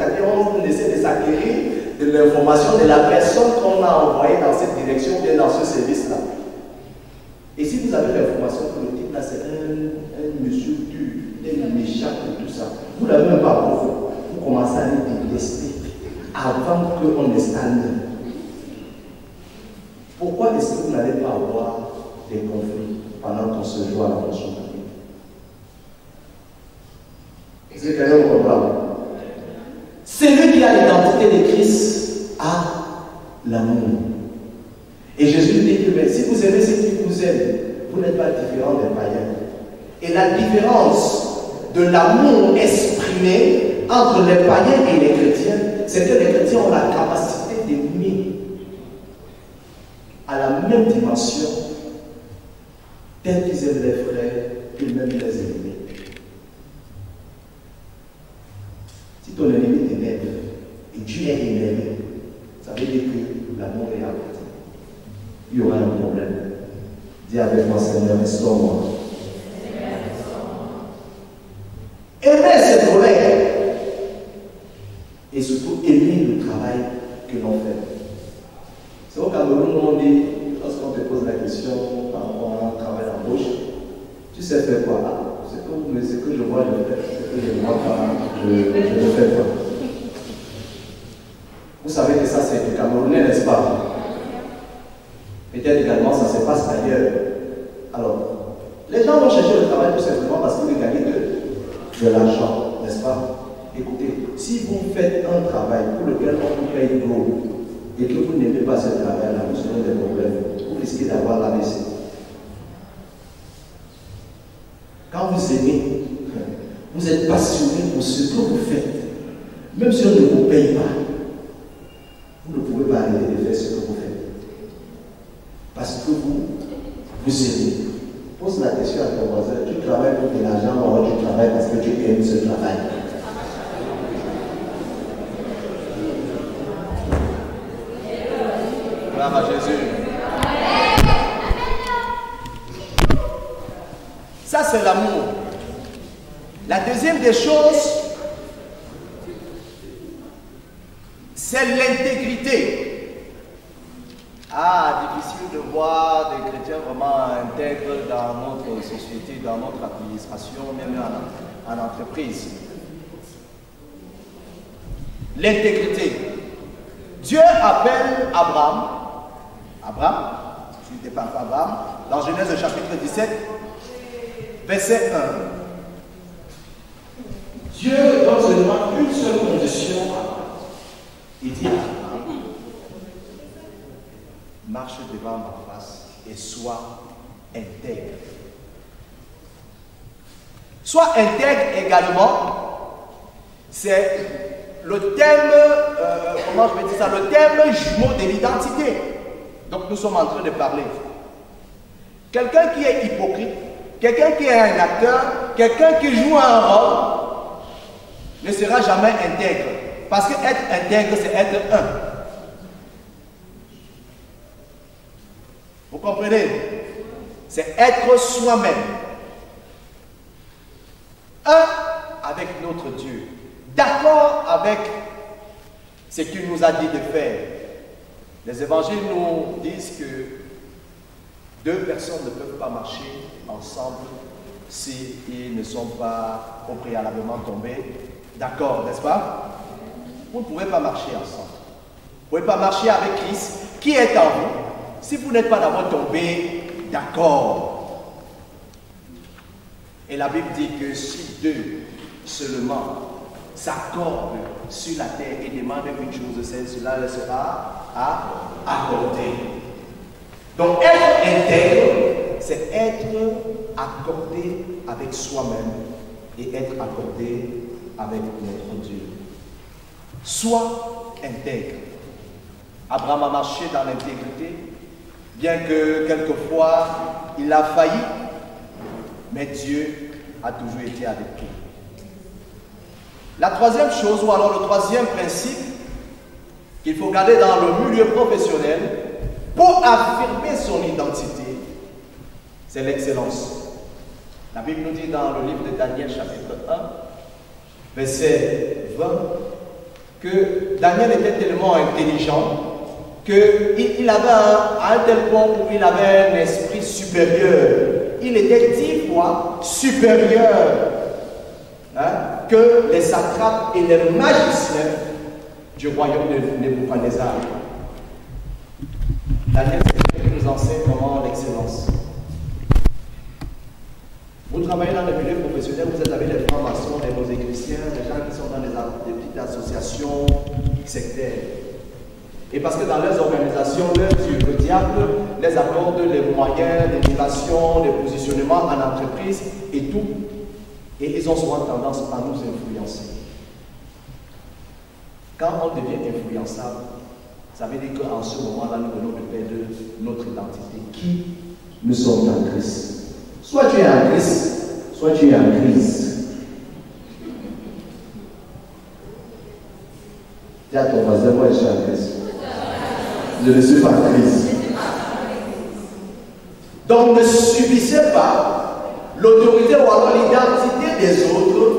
c'est-à-dire on essaie de s'acquérir de l'information de la personne qu'on a envoyée dans cette direction, bien dans ce service-là. Et si vous avez l'information que le type là, c'est un monsieur dur, un méchant et tout ça, vous ne l'avez même pas pour vous. Vous commencez à le détester avant qu'on installe. Pourquoi est-ce que vous n'allez pas avoir des conflits pendant qu'on se joue à la fonction? Est-ce que quelqu'un me comprend? Celui qui a l'identité de Christ a l'amour. Et Jésus dit que si vous aimez ceux qui vous aiment, vous n'êtes pas différent des païens. Et la différence de l'amour exprimé entre les païens et les chrétiens, c'est que les chrétiens ont la capacité d'aimer à la même dimension, tels qu'ils aiment les frères, qu'ils même les ennemis. Si ton ennemi t'énerve et Dieu est énervé, ça veut dire que l'amour est arrêté. Il y aura un problème. Dis avec moi, Seigneur, restaure-moi. Aimer ses collègues et surtout aimer le travail que l'on fait. C'est au Cameroun où on dit, lorsqu'on te pose la question par rapport à un travail d'embauche, tu sais faire quoi? C'est ce que je vois, je fais. Ce que je ne vois pas, je ne fais pas. Vous savez que ça, c'est du Camerounais, n'est-ce pas? Peut-être également, ça se passe ailleurs. Alors, les gens vont chercher le travail tout simplement parce qu'ils veulent gagner de l'argent, n'est-ce pas? Écoutez, si vous faites un travail pour lequel on vous paye gros et que vous n'aimez pas ce travail-là, vous aurez des problèmes. Vous risquez d'avoir l'AVC. Quand vous aimez, vous êtes passionné pour ce que vous faites. Même si on ne vous paye pas, vous ne pouvez pas arrêter de faire ce que vous faites. Parce que vous aimez. Pose la question à ton voisin, tu travailles pour de l'argent ou tu travailles parce que tu aimes ce travail? Gloire à Jésus. Ça, c'est l'amour. La deuxième des choses, c'est l'intégrité. Difficile de voir des chrétiens vraiment intègres dans notre société, dans notre administration, même en entreprise. L'intégrité. Dieu appelle Abraham, tu n'étais pas Abraham, dans Genèse chapitre 17, verset 1. Dieu donne seulement une seule condition à Abraham. Il dit à Abraham, marche devant ma face et sois intègre. Sois intègre également, c'est le thème, comment je vais dire ça, le thème jumeau de l'identité. Donc nous sommes en train de parler. Quelqu'un qui est hypocrite, quelqu'un qui est un acteur, quelqu'un qui joue un rôle, ne sera jamais intègre. Parce que être intègre, c'est être un. Vous comprenez? C'est être soi-même. Un avec notre Dieu. D'accord avec ce qu'il nous a dit de faire. Les évangiles nous disent que deux personnes ne peuvent pas marcher ensemble s'ils ne sont pas au préalablement tombés. D'accord, n'est-ce pas? Vous ne pouvez pas marcher ensemble. Vous ne pouvez pas marcher avec Christ qui est en vous. Si vous n'êtes pas d'abord tombé d'accord. Et la Bible dit que si deux seulement s'accordent sur la terre et demandent une chose, cela leur sera accordé. Donc être intègre, c'est être accordé avec soi-même et être accordé avec notre Dieu. Sois intègre. Abraham a marché dans l'intégrité, bien que quelquefois il a failli, mais Dieu a toujours été avec lui. La troisième chose, ou alors le troisième principe qu'il faut garder dans le milieu professionnel pour affirmer son identité, c'est l'excellence. La Bible nous dit dans le livre de Daniel chapitre 1, verset 20, que Daniel était tellement intelligent qu'il avait à un tel point où il avait un esprit supérieur. Il était 10 fois supérieur que les satrapes et les magiciens du royaume de Nebuchadnezzar. Daniel, c'est quelqu'un qui nous enseigne comment l'excellence. Vous travaillez dans le milieu professionnel, vous êtes avec les francs-maçons, les rosicruciens, les gens qui sont dans des petites associations sectaires. Et parce que dans leurs organisations, le diable les accorde les moyens, les migrations, les positionnements en entreprise et tout. Et ils ont souvent tendance à nous influencer. Quand on devient influençable, ça veut dire qu'en ce moment-là, nous venons de perdre notre identité. Qui nous sommes en Christ? Soit tu es en Christ, soit tu es en crise. Dis à ton voisin, moi je suis en Christ. Je ne suis pas en crise. Donc ne subissez pas l'autorité ou alors l'identité des autres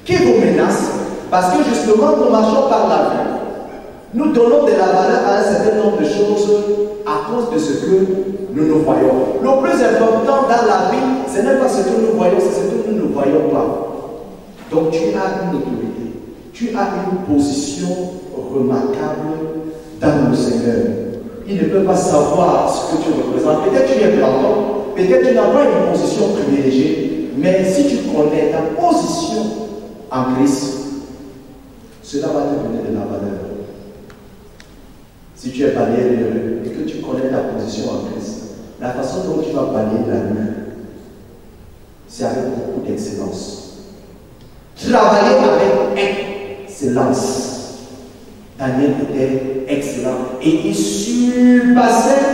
qui vous menacent, parce que justement nous marchons par la vie. Nous donnons de la valeur à un certain nombre de choses à cause de ce que nous voyons. Le plus important dans la vie, ce n'est pas ce que nous voyons, c'est ce que nous ne voyons pas. Donc tu as une autorité, tu as une position remarquable dans le Seigneur. Il ne peut pas savoir ce que tu représentes. Peut-être tu es plantant, peut-être tu n'as pas une position privilégiée, mais si tu connais ta position en Christ, cela va te donner de la valeur. Si tu es balayé de rue et que tu connais ta position en Christ, la façon dont tu vas balayer la rue, c'est avec beaucoup d'excellence. Travailler avec excellence. Daniel était excellent et il surpassait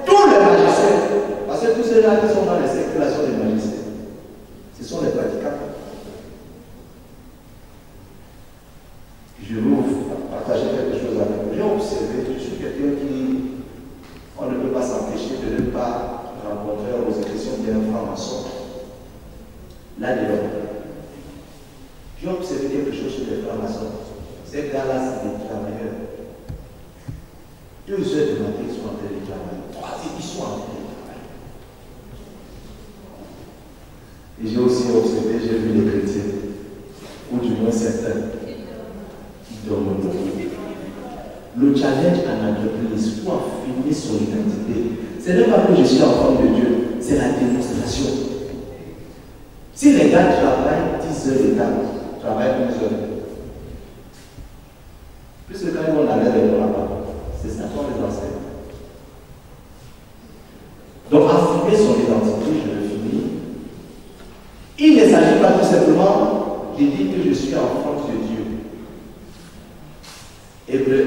tous les magiciens. Parce que tous ceux-là qui sont dans les circulations des magiciens, ce sont les pratiquants. Je vais vous partager quelque chose avec vous. J'ai observé, je suis quelqu'un qui, on ne peut pas s'empêcher de ne pas rencontrer aux élections d'un franc-maçon. Là-dedans, j'ai observé quelque chose sur les francs-maçons. Ces gars-là, c'est des travailleurs. 2 heures du matin, ils sont en train de travailler. 3 heures, ils sont en train de travailler. Et j'ai aussi observé, j'ai vu les chrétiens, ou du moins certains, qui dorment beaucoup. Le challenge en entreprise pour affirmer son identité, ce n'est pas que je suis enfant de Dieu, c'est la démonstration. Si les gars travaillent 10 heures de temps, travaillent 12 heures, puisque quand ils vont aller là-bas, c'est ça qu'on les enseigne. Donc, affirmer son identité, je le finis. Il ne s'agit pas tout simplement de dire que je suis enfant de Dieu. Hébreu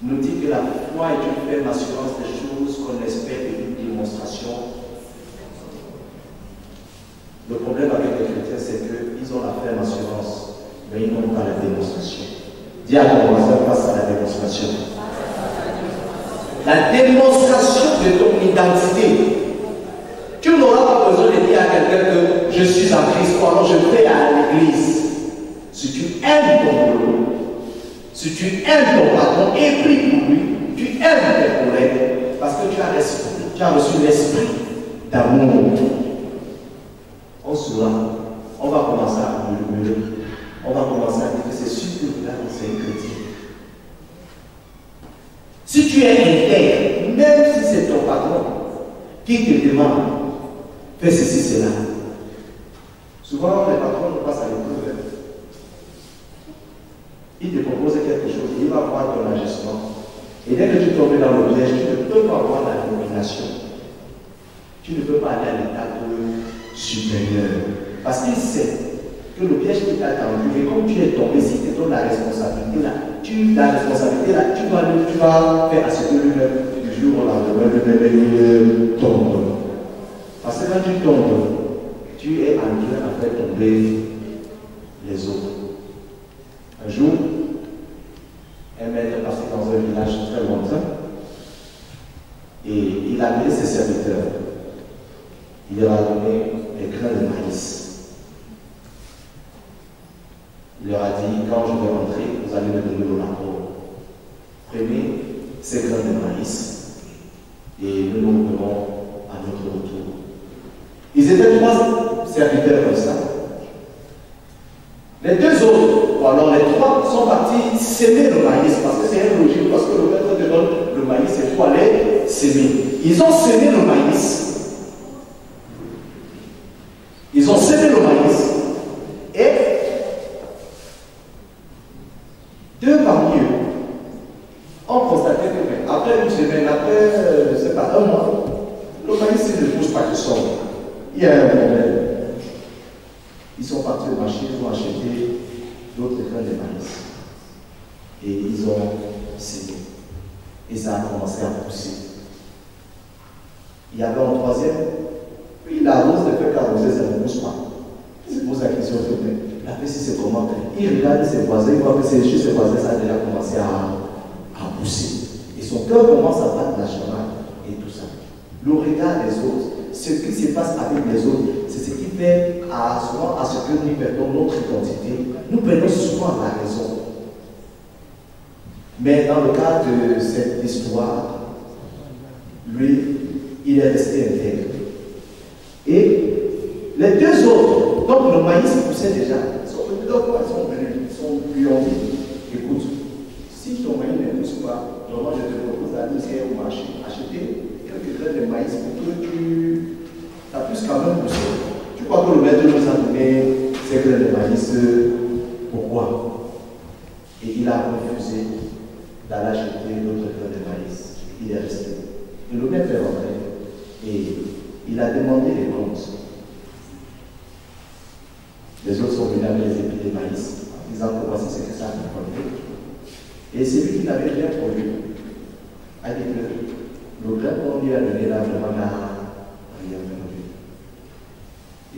1 nous dit que la foi est une ferme assurance des choses qu'on espère et une démonstration. Le problème avec les chrétiens, c'est qu'ils ont la ferme assurance, mais ils n'ont pas la démonstration. Dis à ton voisin face à la démonstration. La démonstration de ton identité. Tu n'auras pas besoin de dire à quelqu'un que je suis en Christ, ou alors je vais à l'église. Si tu aimes ton boulot, si tu aimes ton patron et prie pour lui, tu aimes tes collègues parce que tu as reçu l'esprit d'amour. On saura, on va commencer à murmurer, on va commencer à dire que c'est sûr que là, c'est un chrétien. Si tu es intègre, même si c'est ton patron qui te demande, fais ceci, cela. Souvent, les patrons nous passent à l'épreuve. Il te propose quelque chose, il va voir ton agissement. Et dès que tu tombes dans le piège, tu ne peux pas avoir la domination. Tu ne peux pas aller à l'étape supérieure. Parce qu'il sait que le piège qui t'a tendu, et comme tu es tombé, si tu te donnes la responsabilité là, tu vas faire à ce que lui-même, du jour au lendemain, lui-même tombe. Parce que quand tu tombes, tu es en train de faire tomber les autres. Un jour, un maître est parti dans un village très lointain et il a amené ses serviteurs. Il leur a donné des grains de maïs. Il leur a dit, quand je vais rentrer, vous allez me donner le rapport. Prenez ces grains de maïs et nous nous verrons à notre retour. Ils étaient 3 serviteurs comme ça. Les 2 autres, ou alors les 3, sont partis s'aimer le maïs, parce que c'est logique, parce que le maître te donne le maïs, il faut aller s'aimer. Ils ont semé le maïs. Ils ont semé le maïs. Et 2 parmi eux ont constaté que après une semaine, après, je ne sais pas, 1 mois, le maïs ne pousse pas tout seul. Il y a un problème. Ils sont partis au marché, ils ont acheté d'autres grains de maïs. Et ils ont semé. Et ça a commencé à pousser. Il y avait un 3e, puis il arrose, le fait qu'arroser, ça ne pousse pas. Il se pose la question, la paix, si c'est comment? Il regarde ses voisins, il voit que c'est chez ses voisins, ça a déjà commencé à pousser. Et son cœur commence à battre la chamade et tout ça. Le regard des autres, ce qui se passe avec les autres, c'est ce qui fait souvent à ce que nous perdons notre identité. Nous perdons souvent la raison. Mais dans le cas de cette histoire, lui, il est resté intègre. Et les 2 autres, donc le maïs poussait déjà, ils sont venus, ils sont lui ont dit, écoute, si ton maïs ne pousse pas, moi je te propose d'aller au marché, acheter quelques grains de maïs pour que tu puisses quand même pousser. Tu crois que le maître nous a donné ces grains de maïs, pourquoi? Et il a refusé d'aller acheter d'autres grains de maïs. Il est resté. Et le maître est rentré et il a demandé les comptes. Les autres sont venus avec les épis de maïs en disant que voici ce que ça a fait. Et celui qui n'avait rien produit a dit que le grain qu'on lui a donné là vraiment n'a rien produit.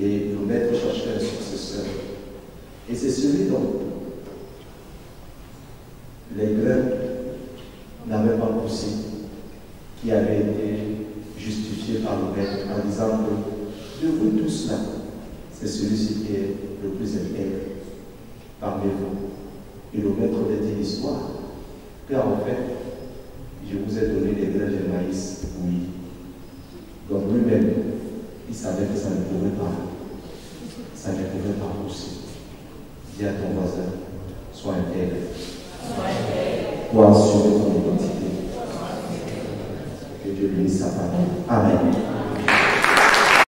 Et le maître cherchait un successeur. Et c'est celui dont les grains n'avaient pas poussé, qui avait été justifié par le maître en disant que de vous tous là, c'est celui-ci qui est le plus intègre parmi vous. Et le maître a dit l'histoire, car en fait, je vous ai donné des grains de maïs, oui. Donc lui-même, il savait que ça ne pouvait pas pousser. Dis à ton voisin, sois intègre. Pour assurer ton identité. Que Dieu bénisse sa parole. Amen.